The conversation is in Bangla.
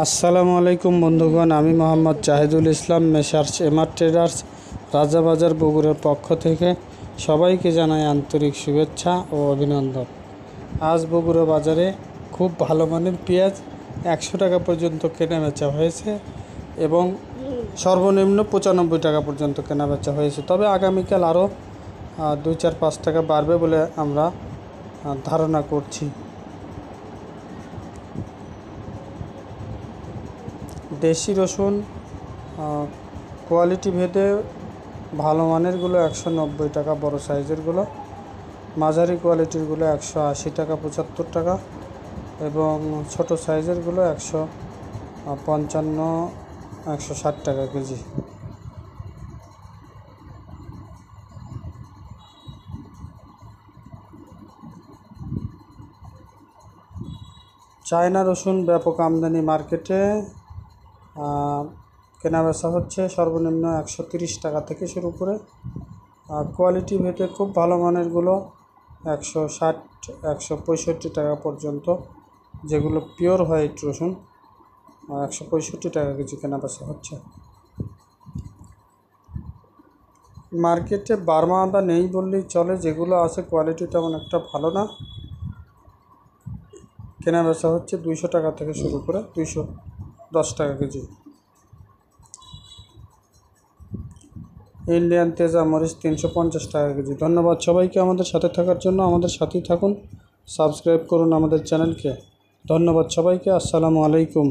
আসসালামু আলাইকুম বন্ধুগণ, আমি মোহাম্মদ জাহিদুল ইসলাম মেসার্স এমআর ট্রেডার্স রাজাবাজার বগুড়ার পক্ষ থেকে সবাইকে জানাই আন্তরিক শুভেচ্ছা ও অভিনন্দন। আজ বগুড়া বাজারে খুব ভালো মানের পেঁয়াজ 100 টাকা পর্যন্ত কেনাবেচা হয়েছে এবং সর্বনিম্ন 95 টাকা পর্যন্ত কেনাবেচা হয়েছে। তবে আগামীকাল আরও 2-4-5 টাকা বাড়বে বলে আমরা ধারণা করছি। দেশি রসুন কোয়ালিটি ভেদে ভালো মানেরগুলো 190 টাকা, বড় সাইজেরগুলো, মাঝারি কোয়ালিটিরগুলো 180 টাকা 75 টাকা এবং ছোট সাইজেরগুলো 155-160 টাকা কেজি। চায়না রসুন ব্যাপক আমদানি, মার্কেটে কেনাবেচা হচ্ছে সর্বনিম্ন 130 টাকা থেকে শুরু করে, কোয়ালিটি ভেদে খুব ভালো মানেরগুলো 160-165 টাকা পর্যন্ত, যেগুলো পিওর হোয়াইট রসুন 165 টাকা কেজি কেনাবেচা হচ্ছে। মার্কেটে বার্মা আদা নেই বললেই চলে, যেগুলো আছে কোয়ালিটি তেমন একটা ভালো না। কেনাবেচা হচ্ছে 200 টাকা থেকে শুরু করে 210 টাকা কেজি। ইন্ডিয়ান তেজা মরিচ 350 টাকা কেজি। ধন্যবাদ সবাইকে আমাদের সাথে থাকার জন্য। আমাদের সাথেই থাকুন, সাবস্ক্রাইব করুন আমাদের চ্যানেলকে। ধন্যবাদ সবাইকে। আসসালামু আলাইকুম।